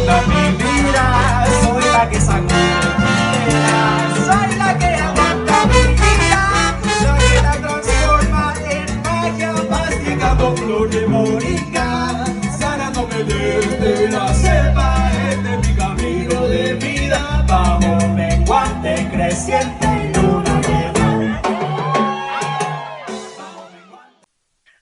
aguanta mi vida, soy la que sacude mi vida, soy la que aguanta mi vida, la que la transforma en magia mágica con flor de moringa, sanándome desde la cepa, este es mi camino de vida, bajo menguante creciente y luna llena.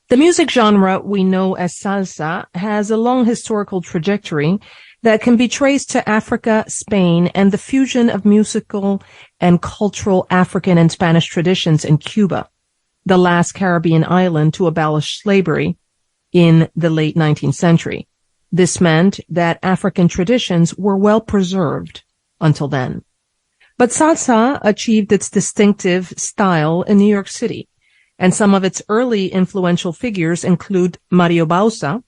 The music genre we know as salsa has a long historical trajectory that can be traced to Africa, Spain, and the fusion of musical and cultural African and Spanish traditions in Cuba, the last Caribbean island to abolish slavery in the late 19th century. This meant that African traditions were well preserved until then. But salsa achieved its distinctive style in New York City, and some of its early influential figures include Mario Bauza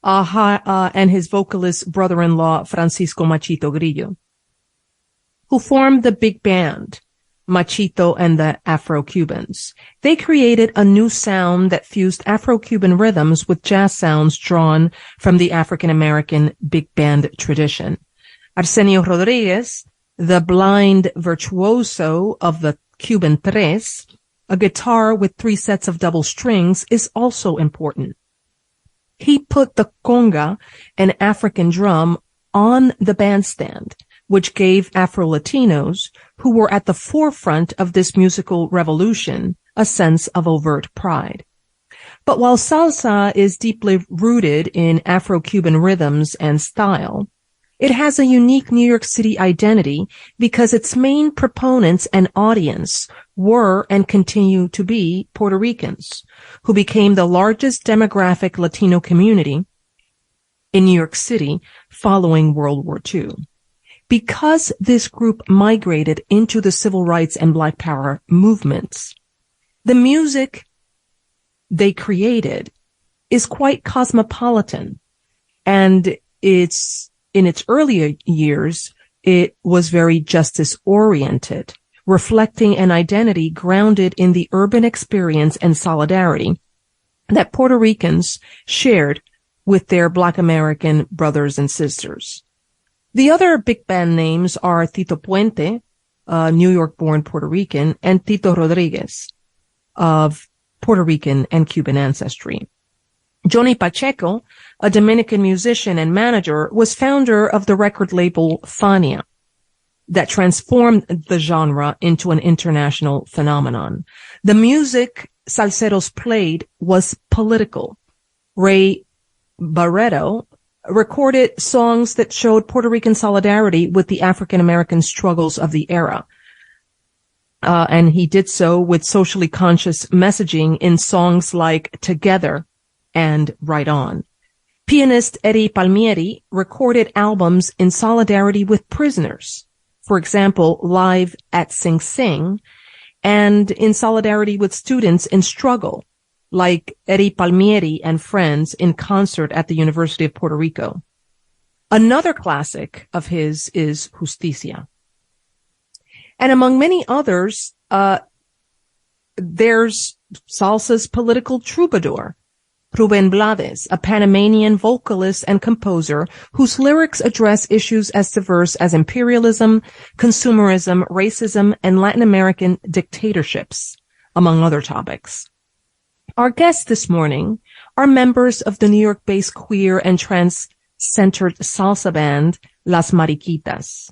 and his vocalist brother-in-law Francisco Machito Grillo, who formed the big band Machito and the Afro-Cubans. They created a new sound that fused Afro-Cuban rhythms with jazz sounds drawn from the African-American big band tradition. Arsenio Rodriguez, the blind virtuoso of the Cuban tres, a guitar with 3 sets of double strings, is also important. He put the conga, an African drum, on the bandstand, which gave Afro-Latinos, who were at the forefront of this musical revolution, a sense of overt pride. But while salsa is deeply rooted in Afro-Cuban rhythms and style, it has a unique New York City identity because its main proponents and audience were and continue to be Puerto Ricans, who became the largest demographic Latino community in New York City following World War II. Because this group migrated into the civil rights and Black Power movements, the music they created is quite cosmopolitan, and in its earlier years, it was very justice-oriented, reflecting an identity grounded in the urban experience and solidarity that Puerto Ricans shared with their Black American brothers and sisters. The other big band names are Tito Puente, a New York-born Puerto Rican, and Tito Rodriguez, of Puerto Rican and Cuban ancestry. Johnny Pacheco, a Dominican musician and manager, was founder of the record label Fania that transformed the genre into an international phenomenon. The music salseros played was political. Ray Barreto recorded songs that showed Puerto Rican solidarity with the African-American struggles of the era. And he did so with socially conscious messaging in songs like Together and Right On. Pianist Eddie Palmieri recorded albums in solidarity with prisoners, for example, Live at Sing Sing, and in solidarity with students in struggle, like Eddie Palmieri and Friends in concert at the University of Puerto Rico. Another classic of his is Justicia. And among many others, there's salsa's political troubadour, Rubén Blades, a Panamanian vocalist and composer whose lyrics address issues as diverse as imperialism, consumerism, racism, and Latin American dictatorships, among other topics. Our guests this morning are members of the New York-based queer and trans-centered salsa band Las Mariquitas,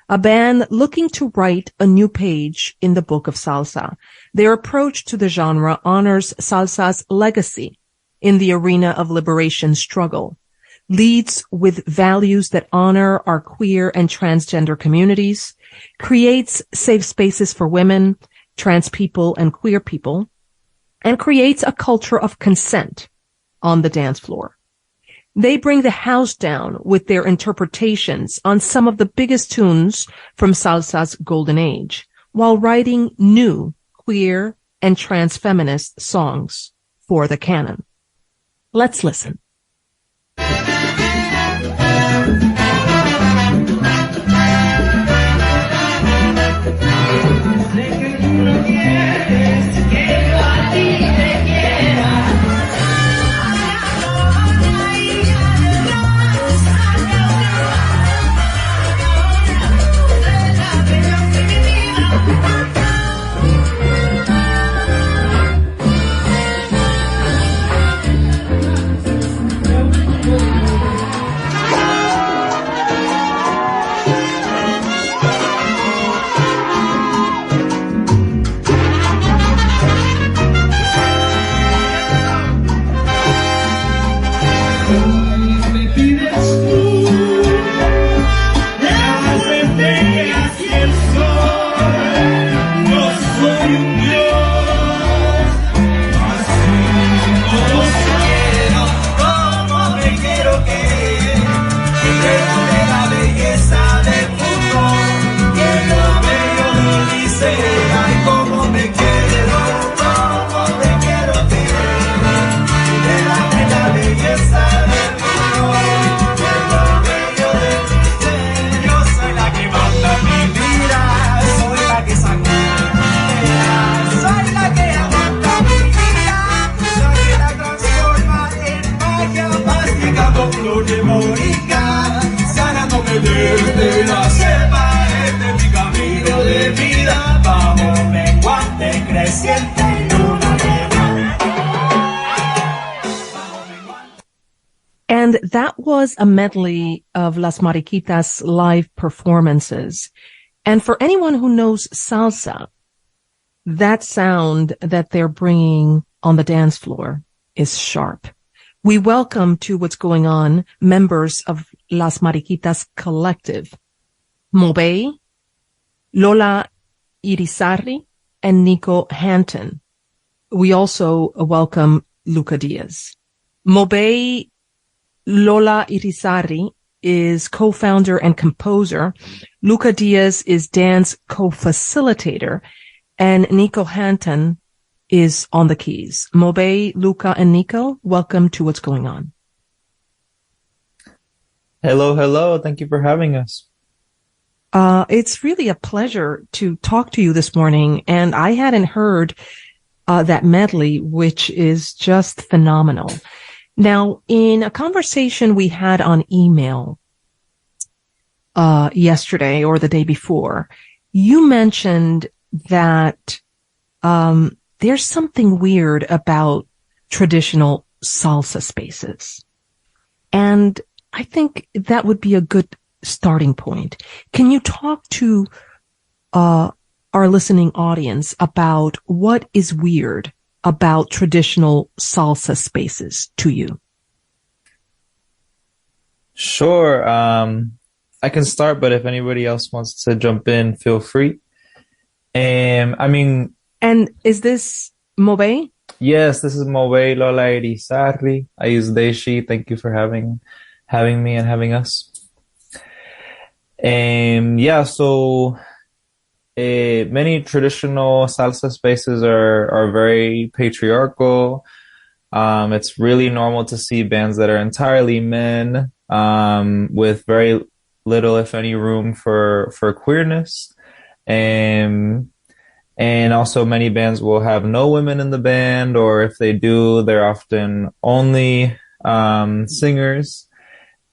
a band looking to write a new page in the book of salsa. Their approach to the genre honors salsa's legacy in the arena of liberation struggle, leads with values that honor our queer and transgender communities, creates safe spaces for women, trans people, and queer people, and creates a culture of consent on the dance floor. They bring the house down with their interpretations on some of the biggest tunes from salsa's golden age, while writing new queer and trans feminist songs for the canon. Let's listen. Mírame la belleza del mundo, y en lo bello de mi ser, ay, cómo te quiero tener. Mírame la belleza del mundo, y en lo bello de mi ser. Yo soy la que manda mi vida, soy la que sacude mi vida, soy la que aguanta mi vida, la que la transforma en magia, masticando flor de moringa, sanándome desde la cepa. Este es mi camino de vida, bajo menguante, creciente y luna llena. And that was a medley of Las Mariquitas live performances. And for anyone who knows salsa, that sound that they're bringing on the dance floor is sharp. We welcome to what's going on members of Las Mariquitas collective, Mobey, Lola, Irizarry, and Kneeco Hanton. We also welcome Luca Diaz. Mobey Lola Irizarry is co-founder and composer. Luca Diaz is dance co-facilitator, and Kneeco Hanton is on the keys. Mobey, Luca, and Kneeco, welcome to What's Going On. Hello, hello. Thank you for having us. It's really a pleasure to talk to you this morning, and I hadn't heard that medley, which is just phenomenal. Now, in a conversation we had on email yesterday or the day before, you mentioned that there's something weird about traditional salsa spaces. And I think that would be a good starting point. Can you talk to our listening audience about what is weird about traditional salsa spaces to you? Sure. I can start, but if anybody else wants to jump in, feel free. And is this Mobey? Yes, this is Mobey, Lola, Irizarry. I use they, she. Thank you for having me and having us. So many traditional salsa spaces are very patriarchal. It's really normal to see bands that are entirely men, with very little, if any, room for queerness. And also many bands will have no women in the band, or if they do, they're often only singers.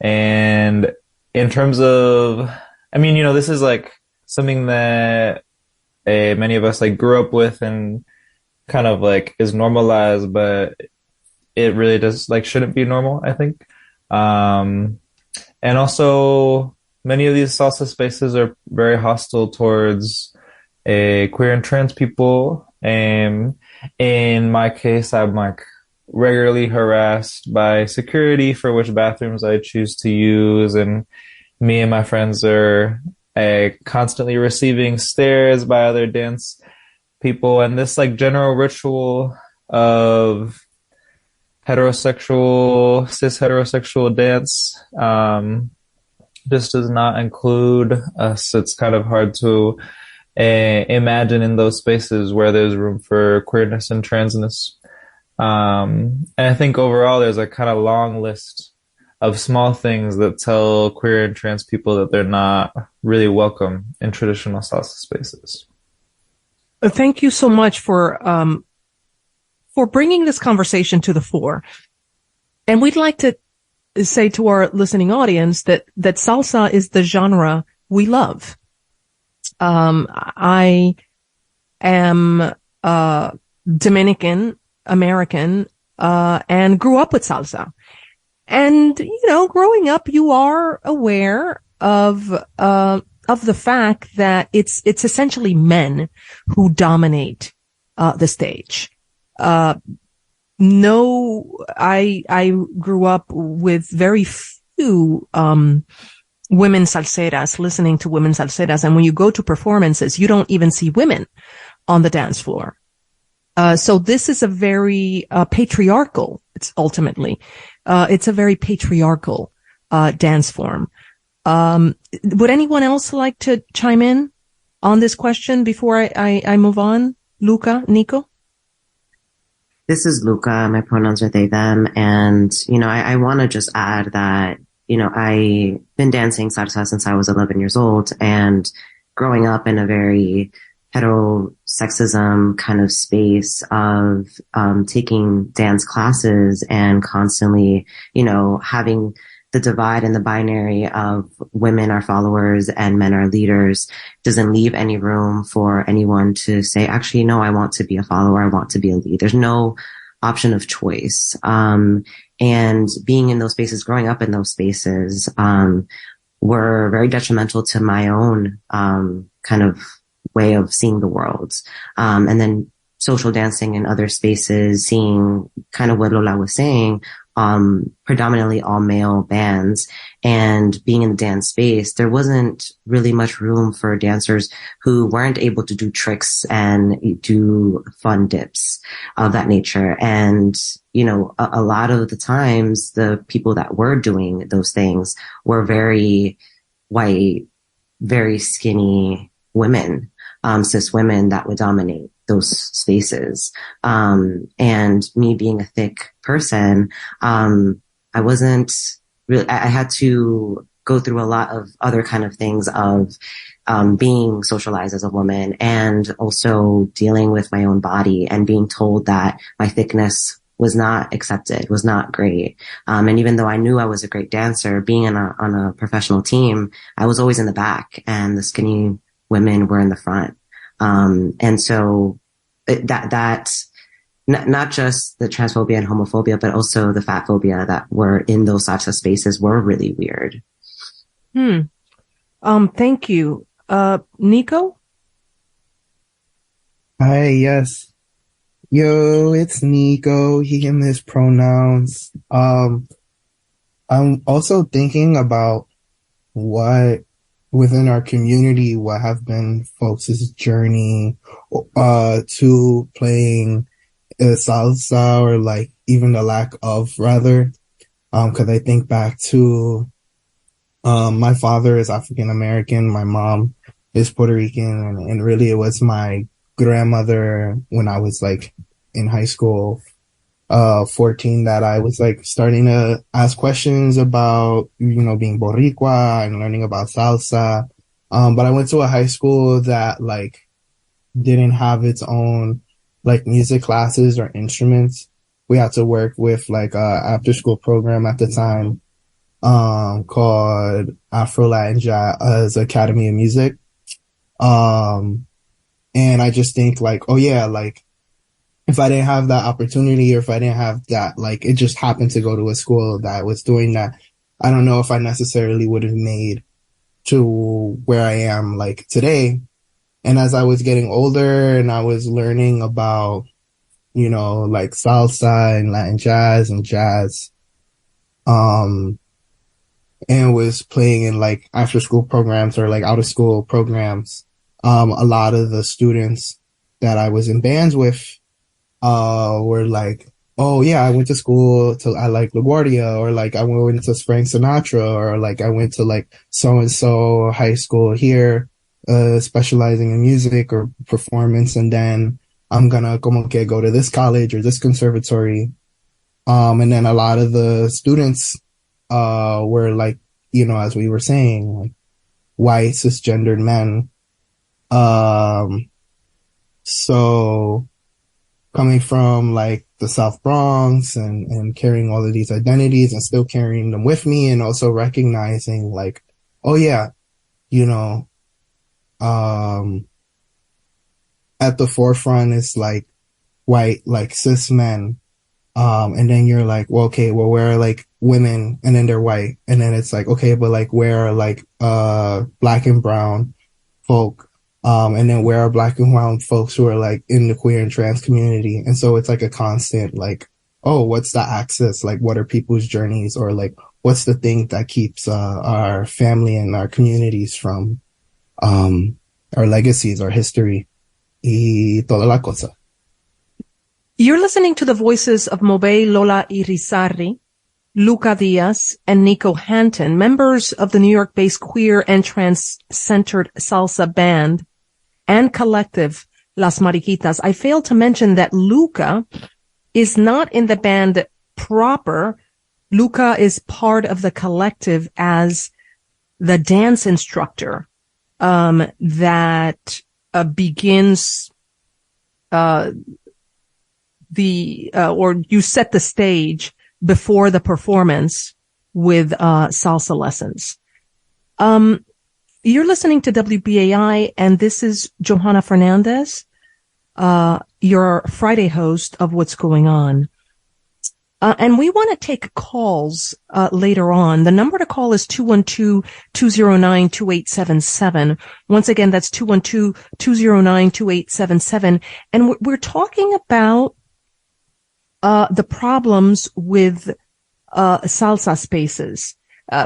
And in terms of, this is like something that many of us like grew up with and kind of like is normalized, but it really does like shouldn't be normal, I think. And also many of these salsa spaces are very hostile towards queer and trans people. In my case, I'm like regularly harassed by security for which bathrooms I choose to use, and me and my friends are constantly receiving stares by other dance people, and this like general ritual of cis heterosexual dance just does not include us. It's kind of hard to imagine in those spaces where there's room for queerness and transness. And I think overall there's a kind of long list of small things that tell queer and trans people that they're not really welcome in traditional salsa spaces. Thank you so much for bringing this conversation to the fore. And we'd like to say to our listening audience that salsa is the genre we love. I am Dominican American and grew up with salsa. And, growing up, you are aware of the fact that it's essentially men who dominate the stage. I grew up with very few women salseras, listening to women salseras, and when you go to performances, you don't even see women on the dance floor. So this is a very patriarchal. It's a very patriarchal dance form. Would anyone else like to chime in on this question before I move on? Luca, Kneeco? This is Luca. My pronouns are they, them. And, I want to just add that, I've been dancing salsa since I was 11 years old, and growing up in a very heterosexism kind of space of taking dance classes and constantly, having the divide and the binary of women are followers and men are leaders doesn't leave any room for anyone to say, actually, no, I want to be a follower. I want to be a lead. There's no option of choice. And being in those spaces, growing up in those spaces, were very detrimental to my own, kind of way of seeing the world. And then social dancing in other spaces, seeing kind of what Lola was saying, predominantly all male bands, and being in the dance space, there wasn't really much room for dancers who weren't able to do tricks and do fun dips of that nature. And, a lot of the times the people that were doing those things were very white, very skinny women, cis women that would dominate those spaces. And me being a thick person, I wasn't really, I had to go through a lot of other kind of things of, being socialized as a woman, and also dealing with my own body and being told that my thickness was not accepted, was not great. And even though I knew I was a great dancer, being on a professional team, I was always in the back and the skinny women were in the front. And so that's not just the transphobia and homophobia, but also the fat phobia that were in those types of spaces were really weird. Thank you. Kneeco? Hi, yes. Yo, it's Kneeco, he, him, his pronouns. I'm also thinking about what within our community, what have been folks' journey to playing salsa, or like even the lack of, rather. Because I think back to my father is African American, my mom is Puerto Rican, and really it was my grandmother when I was like in high school, 14, that I was like starting to ask questions about, being Boricua and learning about salsa. But I went to a high school that like didn't have its own like music classes or instruments. We had to work with like a after school program at the time, called Afro-Latin Jazz Academy of Music. And I just think like, oh yeah, like if I didn't have that opportunity, or if I didn't have that, like it just happened to go to a school that was doing that, I don't know if I necessarily would have made to where I am like today. And as I was getting older and I was learning about, like salsa and Latin jazz and jazz, and was playing in like after school programs or like out of school programs, a lot of the students that I was in bands with, were like, oh yeah, I went to school I like LaGuardia, or like I went to Frank Sinatra, or like I went to like so-and-so high school here, specializing in music or performance. And then I'm gonna como que go to this college or this conservatory. And then a lot of the students, were like, as we were saying, like white cisgendered men. So coming from like the South Bronx and carrying all of these identities and still carrying them with me, and also recognizing like, oh yeah, at the forefront is like white, like cis men. And then you're like, well, okay, well, where are like women? And then they're white. And then it's like, okay, but like, where are like, black and brown folk? And then where are black and brown folks who are like in the queer and trans community? And so it's like a constant, like, oh, what's the axis? Like, what are people's journeys? Or like, what's the thing that keeps, our family and our communities from, our legacies, our history, y toda la cosa. You're listening to the voices of Mobey, Lola, Irizarry, Luca Diaz and Kneeco Hanton, members of the New York-based queer and trans-centered salsa band and collective Las Mariquitas. I failed to mention that Luca is not in the band proper. Luca is part of the collective as the dance instructor that begins or you set the stage before the performance with salsa lessons. You're listening to WBAI, and this is Johanna Fernández, your Friday host of What's Going On. And we want to take calls later on. The number to call is 212-209-2877. Once again, that's 212-209-2877. And we're talking about the problems with salsa spaces,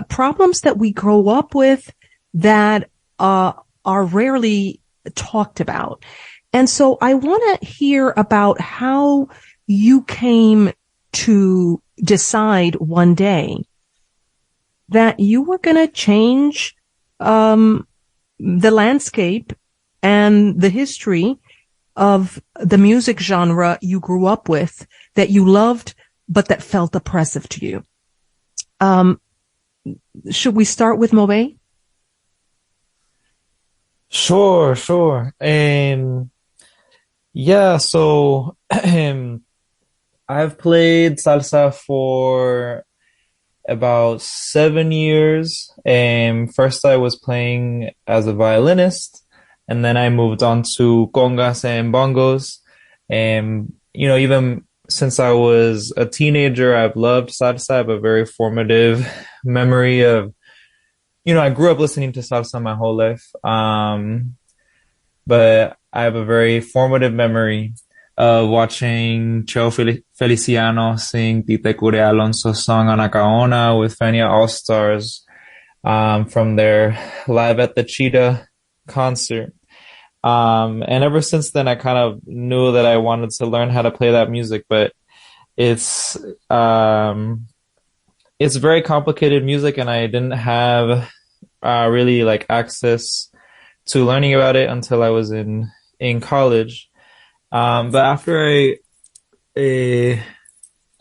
problems that we grow up with that are rarely talked about. And so I want to hear about how you came to decide one day that you were going to change the landscape and the history of the music genre you grew up with, that you loved, but that felt oppressive to you. Should we start with Mobey? Sure. Yeah, so I've played salsa for about 7 years. First I was playing as a violinist, and then I moved on to congas and bongos. Even since I was a teenager, I've loved salsa. I have a very formative memory of, I grew up listening to salsa my whole life. But I have a very formative memory of watching Cheo Feliciano sing Tite Cure Alonso's song Anacaona with Fania All-Stars from their Live at the Cheetah concert. And ever since then, I kind of knew that I wanted to learn how to play that music, but it's very complicated music, and I didn't have really like access to learning about it until I was in college. But after I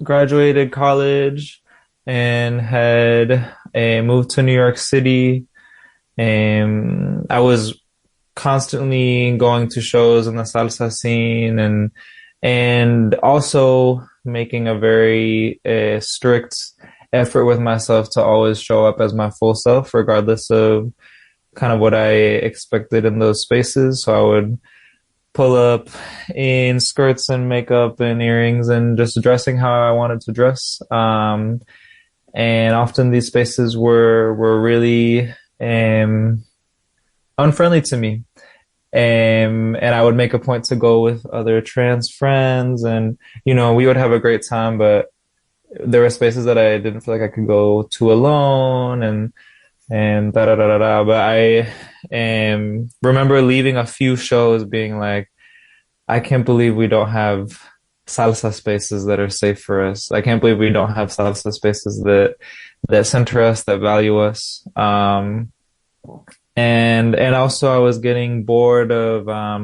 graduated college and had moved to New York City, I was constantly going to shows in the salsa scene, and also making a very strict effort with myself to always show up as my full self, regardless of kind of what I expected in those spaces. So I would pull up in skirts and makeup and earrings and just dressing how I wanted to dress. And often these spaces were really unfriendly to me. And I would make a point to go with other trans friends, and, we would have a great time, but there were spaces that I didn't feel like I could go to alone, and da-da-da-da-da. But I remember leaving a few shows being like, I can't believe we don't have salsa spaces that are safe for us. I can't believe we don't have salsa spaces that center us, that value us. And also I was getting bored of, I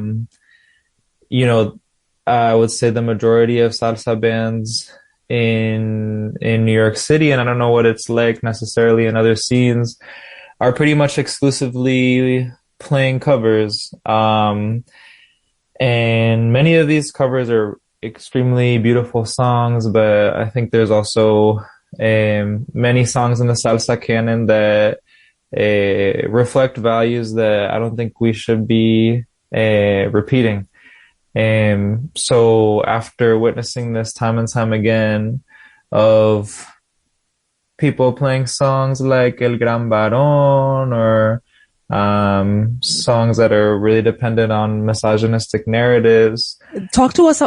would say the majority of salsa bands in New York City, and I don't know what it's like necessarily in other scenes, are pretty much exclusively playing covers. And many of these covers are extremely beautiful songs, but I think there's also many songs in the salsa canon that reflect values that I don't think we should be repeating. So after witnessing this time and time again of people playing songs like El Gran Barón, or songs that are really dependent on misogynistic narratives. Talk to us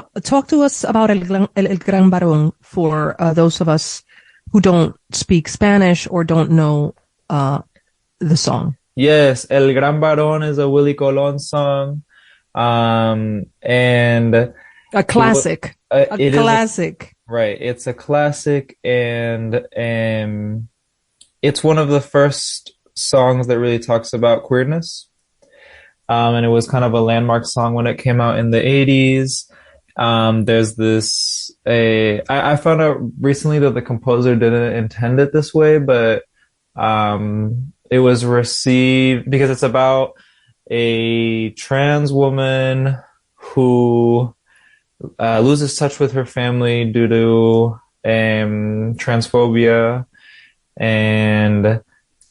about El Gran Barón for those of us who don't speak Spanish or don't know the song. Yes, El Gran Barón is a Willie Colon song. And a classic. It Right. It's a classic, and it's one of the first songs that really talks about queerness. And it was kind of a landmark song when it came out in the 80s. There's I found out recently that the composer didn't intend it this way, but it was received because it's about a trans woman who loses touch with her family due to transphobia, and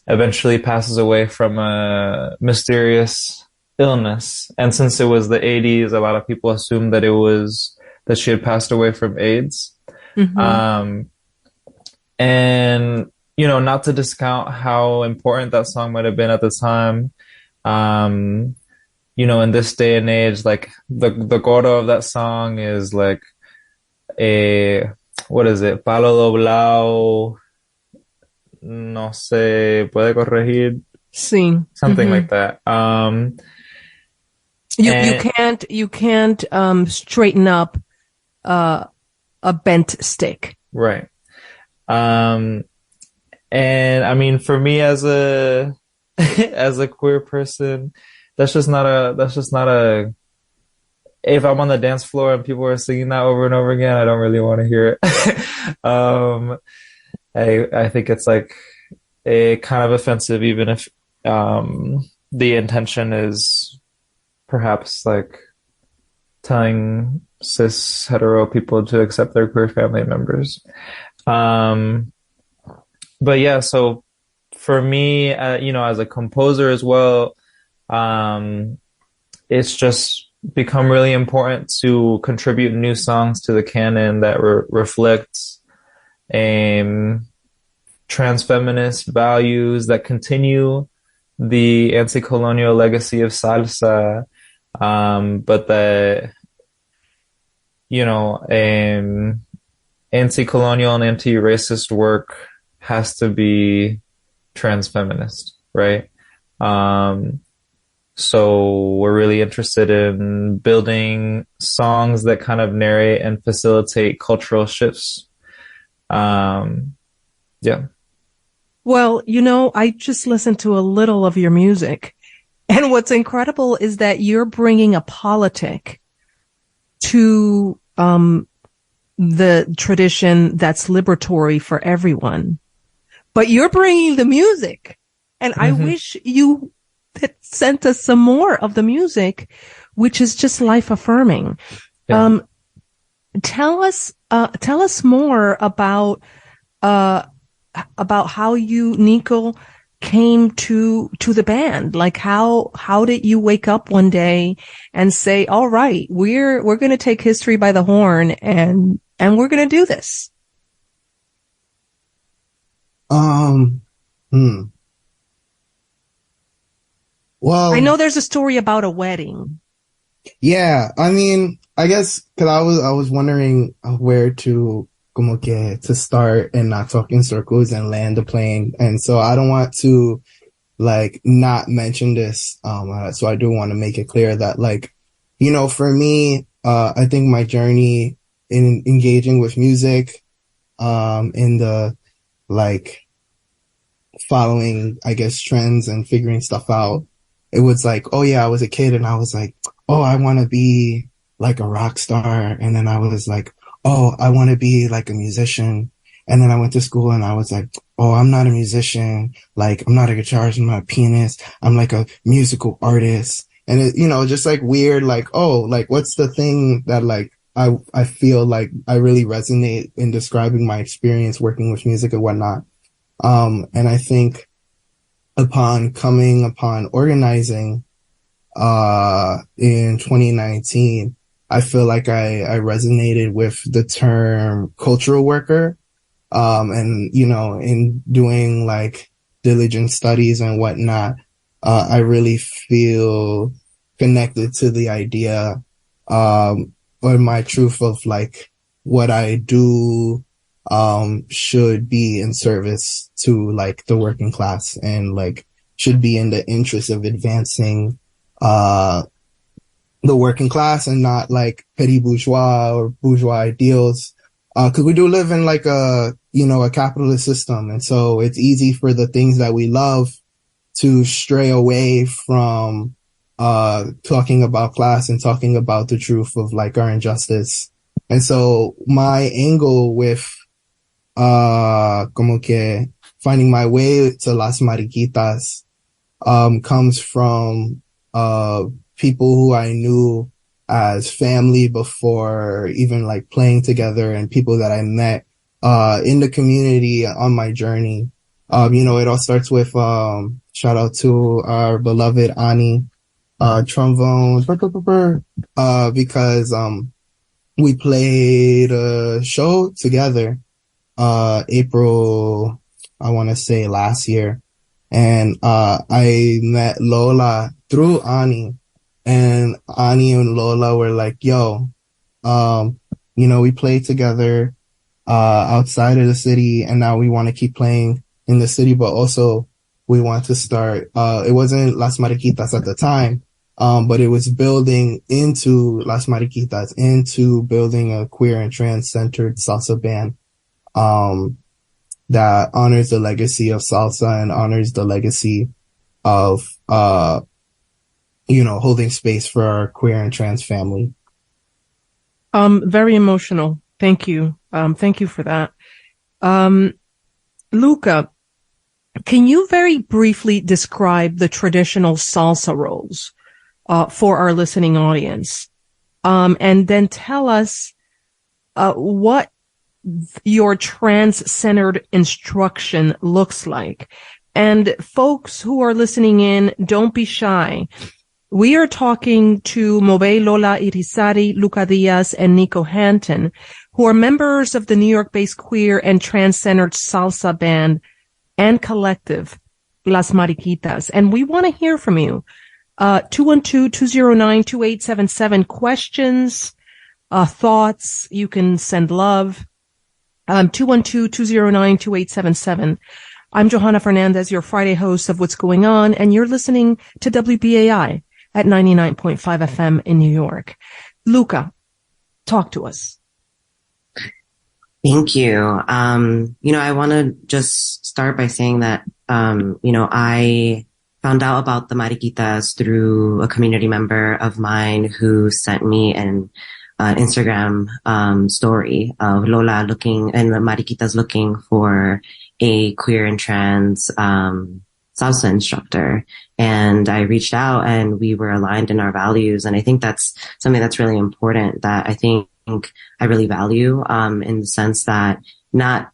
eventually passes away from a mysterious illness. And since it was the 80s, a lot of people assumed that she had passed away from AIDS. Mm-hmm. And, you know, not to discount how important that song might have been at the time. You know, in this day and age, like the coro of that song is like what is it? Palo doblado, no sé, puede corregir, Sí. something Mm-hmm. like that. You can't straighten up a bent stick. Right. And I mean, for me as a as a queer person, that's just not a if I'm on the dance floor and people are singing that over and over again, I don't really want to hear it. I think it's like a kind of offensive, even if the intention is perhaps like telling cis hetero people to accept their queer family members. But yeah, so for me, you know, as a composer as well, it's just become really important to contribute new songs to the canon that reflects transfeminist values, that continue the anti-colonial legacy of salsa, but that, you know, anti-colonial and anti-racist work has to be transfeminist, right? So we're really interested in building songs that kind of narrate and facilitate cultural shifts. Yeah. Well, you know, I just listened to a little of your music, and what's incredible is that you're bringing a politic to the tradition that's liberatory for everyone, but you're bringing the music, and I wish you had sent us some more of the music, which is just life affirming. Yeah. Tell us more about how you, Kneeco, came to the band. Like how did you wake up one day and say, all right, we're going to take history by the horn and we're going to do this? Well, I know there's a story about a wedding. Yeah, I mean, I guess because I was wondering where to como que to start and not talk in circles and land the plane, and so I don't want to like not mention this. So I do want to make it clear that, like, you know, for me, I think my journey in engaging with music, in the like following, I guess, trends and figuring stuff out. It was like, oh yeah, I was a kid and I was like, oh, I want to be like a rock star. And then I was like, oh, I want to be like a musician. And then I went to school and I was like, oh, I'm not a musician. Like, I'm not a guitarist. I'm not a pianist. I'm like a musical artist. And it, you know, just like weird, like, oh, like what's the thing that like, I feel like I really resonate in describing my experience working with music and whatnot. And I think upon organizing, in 2019, I feel like I resonated with the term cultural worker. And, you know, in doing like diligent studies and whatnot, I really feel connected to the idea, or my truth of like what I do, should be in service to like the working class and like should be in the interest of advancing, the working class and not like petty bourgeois or bourgeois ideals. cause we do live in like a capitalist system. And so it's easy for the things that we love to stray away from, talking about class and talking about the truth of like our injustice. And so my angle with, como que finding my way to Las Mariquitas, comes from, people who I knew as family before even like playing together, and people that I met, in the community on my journey. It all starts with, shout out to our beloved Ani, trombone, because, we played a show together, April, I want to say last year. And, I met Lola through Ani, and Ani and Lola were like, yo, we played together, outside of the city, and now we want to keep playing in the city, but also we want to start, it wasn't Las Mariquitas at the time, but it was building into Las Mariquitas, into building a queer and trans-centered salsa band, that honors the legacy of salsa and honors the legacy of, holding space for our queer and trans family. Very emotional. Thank you. Thank you for that. Luca, can you very briefly describe the traditional salsa roles, for our listening audience? And then tell us, what your trans-centered instruction looks like. And folks who are listening in, don't be shy. We are talking to Mobey, Lola, Irizarry, Luca Diaz, and Kneeco Hanton, who are members of the New York-based queer and trans-centered salsa band and collective Las Mariquitas. And we want to hear from you. 212-209-2877. Questions, thoughts. You can send love. 212-209-2877. I'm Johanna Fernández, your Friday host of What's Going On, and you're listening to WBAI at 99.5 FM in New York. Luca, talk to us. Thank you. I want to just start by saying that, I found out about the Mariquitas through a community member of mine who sent me an Instagram story of Lola looking and the Mariquitas looking for a queer and trans salsa instructor. And I reached out and we were aligned in our values. And I think that's something that's really important that I think I really value, in the sense that not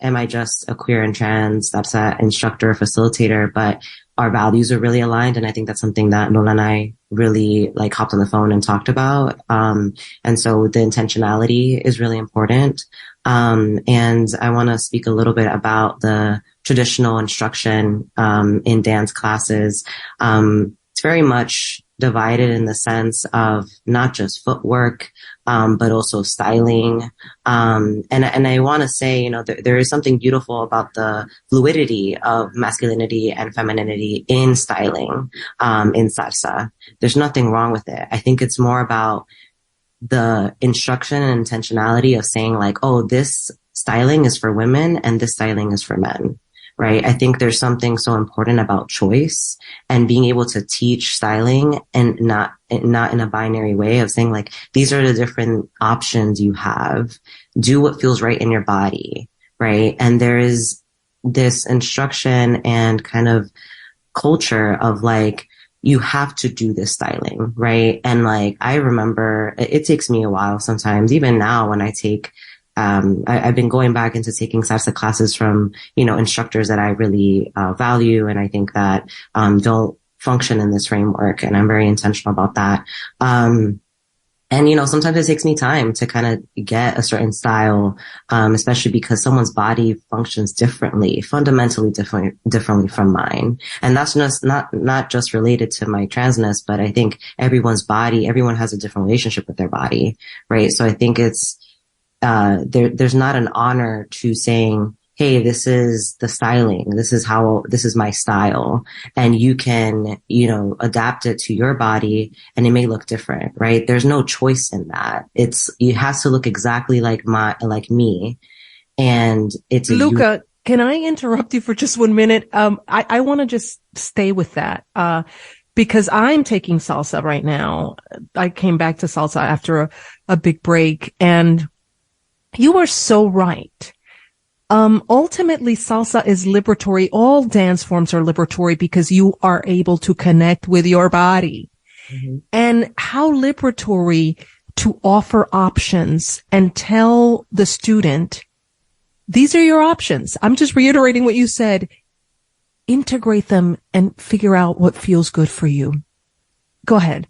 am I just a queer and trans salsa instructor or facilitator, but our values are really aligned. And I think that's something that Lola and I really hopped on the phone and talked about. And so the intentionality is really important. And I want to speak a little bit about the traditional instruction, in dance classes. It's very much divided in the sense of not just footwork, but also styling. And I want to say, there is something beautiful about the fluidity of masculinity and femininity in styling, in salsa. There's nothing wrong with it. I think it's more about the instruction and intentionality of saying this styling is for women and this styling is for men. Right. I think there's something so important about choice and being able to teach styling and not in a binary way of saying these are the different options you have. Do what feels right in your body. Right. And there is this instruction and kind of culture of you have to do this styling. Right. And I remember it takes me a while sometimes, even now when I take I've been going back into taking salsa classes from, instructors that I really value and I think that don't function in this framework. And I'm very intentional about that. And, sometimes it takes me time to kind of get a certain style, especially because someone's body functions differently, fundamentally differently from mine. And that's just not just related to my transness, but I think everyone has a different relationship with their body. Right. So I think it's, there's not an honor to saying hey, this is the styling. This is my style. And you can, adapt it to your body and it may look different, right? There's no choice in that. It has to look exactly like me. And it's Luca, can I interrupt you for just 1 minute? I want to just stay with that, because I'm taking salsa right now. I came back to salsa after a big break, and you are so right. Ultimately, salsa is liberatory. All dance forms are liberatory because you are able to connect with your body. Mm-hmm. And how liberatory to offer options and tell the student, these are your options. I'm just reiterating what you said. Integrate them and figure out what feels good for you. Go ahead.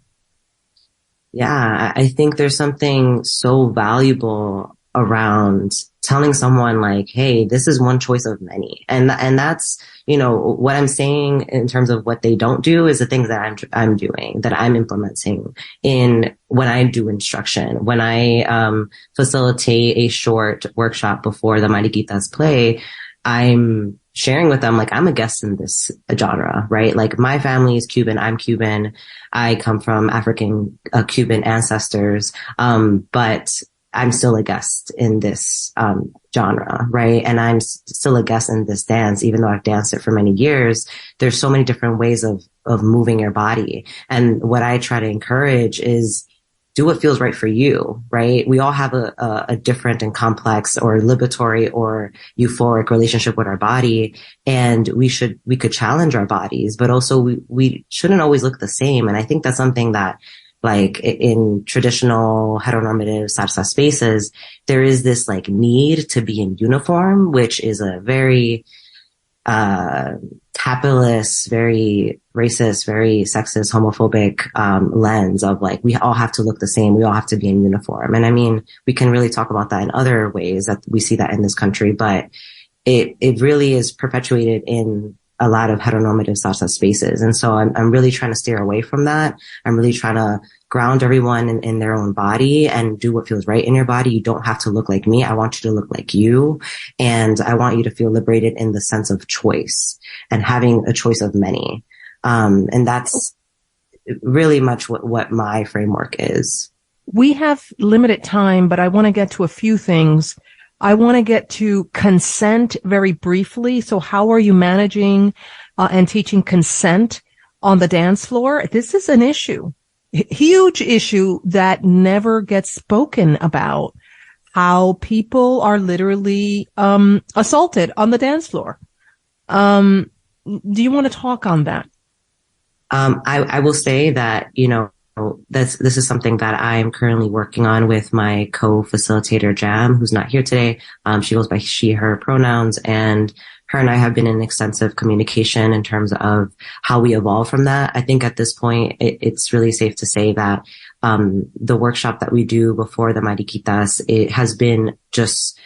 Yeah, I think there's something so valuable around telling someone like, hey, this is one choice of many. And that's, what I'm saying in terms of what they don't do is the things that I'm doing, that I'm implementing in when I do instruction, when I, facilitate a short workshop before the Mariquitas play. I'm sharing with them, like, I'm a guest in this genre, right? Like, my family is Cuban. I'm Cuban. I come from African, Cuban ancestors. But I'm still a guest in this, genre, right? And I'm still a guest in this dance, even though I've danced it for many years. There's so many different ways of moving your body. And what I try to encourage is do what feels right for you, right? We all have a different and complex or liberatory or euphoric relationship with our body. And we could challenge our bodies, but also we shouldn't always look the same. And I think that's something that, like, in traditional heteronormative salsa spaces, there is this like need to be in uniform, which is a very, capitalist, very racist, very sexist, homophobic, lens of like, we all have to look the same. We all have to be in uniform. And I mean, we can really talk about that in other ways that we see that in this country, but it really is perpetuated in a lot of heteronormative salsa spaces. And so I'm really trying to steer away from that. I'm really trying to ground everyone in their own body and do what feels right in your body. You don't have to look like me. I want you to look like you. And I want you to feel liberated in the sense of choice and having a choice of many. And that's really much what my framework is. We have limited time, but I want to get to a few things. I want to get to consent very briefly. So how are you managing and teaching consent on the dance floor? This is an issue, huge issue that never gets spoken about, how people are literally assaulted on the dance floor. Do you want to talk on that? I will say that, this is something that I'm currently working on with my co-facilitator, Jam, who's not here today. She goes by she, her pronouns, and her and I have been in extensive communication in terms of how we evolve from that. I think at this point, it's really safe to say that, the workshop that we do before the Mariquitas, it has been just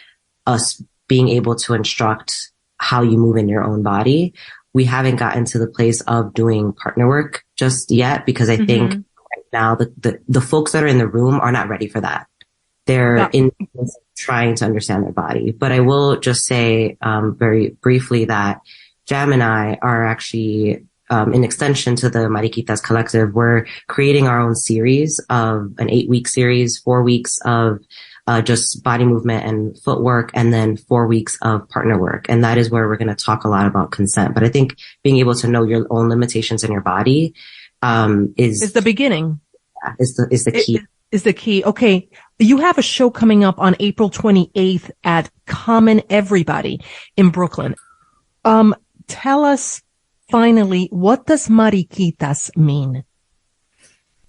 us being able to instruct how you move in your own body. We haven't gotten to the place of doing partner work just yet because I think right now the folks that are in the room are not ready for that. They're trying to understand their body. But I will just say very briefly that Jam and I are actually in extension to the Mariquitas Collective. We're creating our own series of an 8-week series, 4 weeks of just body movement and footwork, and then 4 weeks of partner work. And that is where we're going to talk a lot about consent. But I think being able to know your own limitations in your body is the beginning. Yeah, is the key. Is the key. Okay. You have a show coming up on April 28th at Common Everybody in Brooklyn. Tell us finally, what does Mariquitas mean?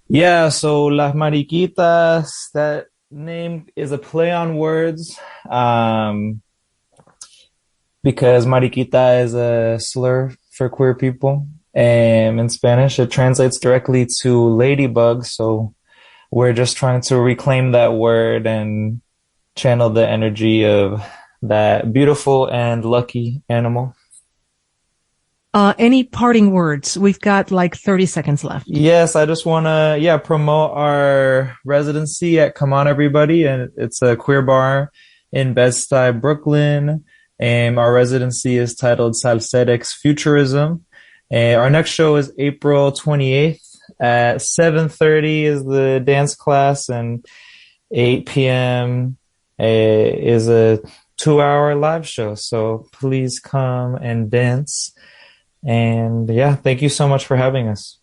Yeah, so Las Mariquitas, that name is a play on words, because mariquita is a slur for queer people. In Spanish, it translates directly to ladybug. So we're just trying to reclaim that word and channel the energy of that beautiful and lucky animal. Any parting words? We've got like 30 seconds left. Yes, I just want to, promote our residency at Come On Everybody. And it's a queer bar in Bed-Stuy, Brooklyn. Our residency is titled Salserx Futurism. Our next show is April 28th at 7:30 is the dance class, and 8 p.m. Is a 2-hour live show. So please come and dance. And yeah, thank you so much for having us.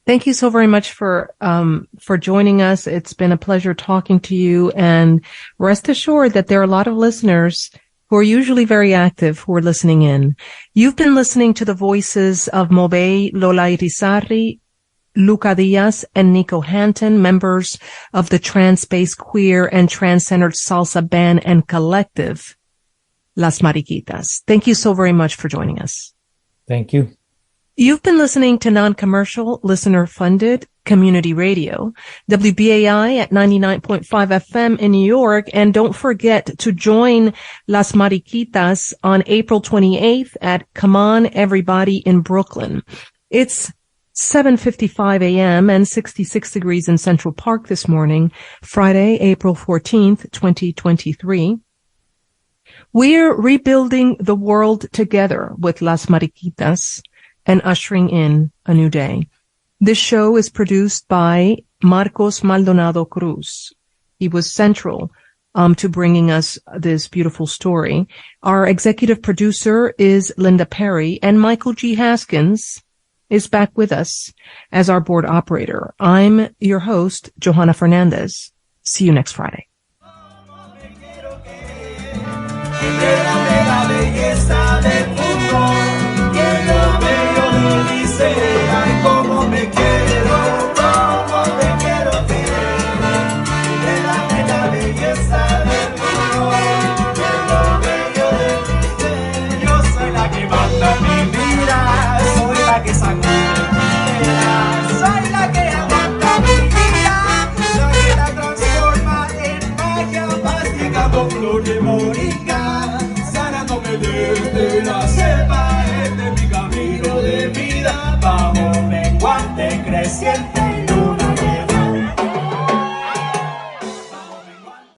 Thank you so very much for joining us. It's been a pleasure talking to you, and rest assured that there are a lot of listeners who are usually very active who are listening in. You've been listening to the voices of Mobey, Lola Irizarry, Luca Diaz, and Kneeco Hanton, members of the trans-based, queer, and trans-centered salsa band and collective, Las Mariquitas. Thank you so very much for joining us. Thank you. You've been listening to non-commercial, listener-funded community radio, WBAI at 99.5 FM in New York. And don't forget to join Las Mariquitas on April 28th at Come On Everybody in Brooklyn. It's 7:55 a.m. and 66 degrees in Central Park this morning, Friday, April 14th, 2023. We're rebuilding the world together with Las Mariquitas and ushering in a new day. This show is produced by Marcos Maldonado Cruz. He was central to bringing us this beautiful story. Our executive producer is Linda Perry, and Michael G. Haskins is back with us as our board operator. I'm your host, Johanna Fernández. See you next Friday. Ay, cómo me quiero, cómo te quiero querer. Libérame la belleza del mundo, de lo bello de mi ser. Yo soy la que manda mi vida, soy la que sacude mi vida, soy la que aguanta mi vida, la que la transforma en magia masticando flor de moringa, sanándome desde la cepa de mi camino de vida. Bajo menguante creciente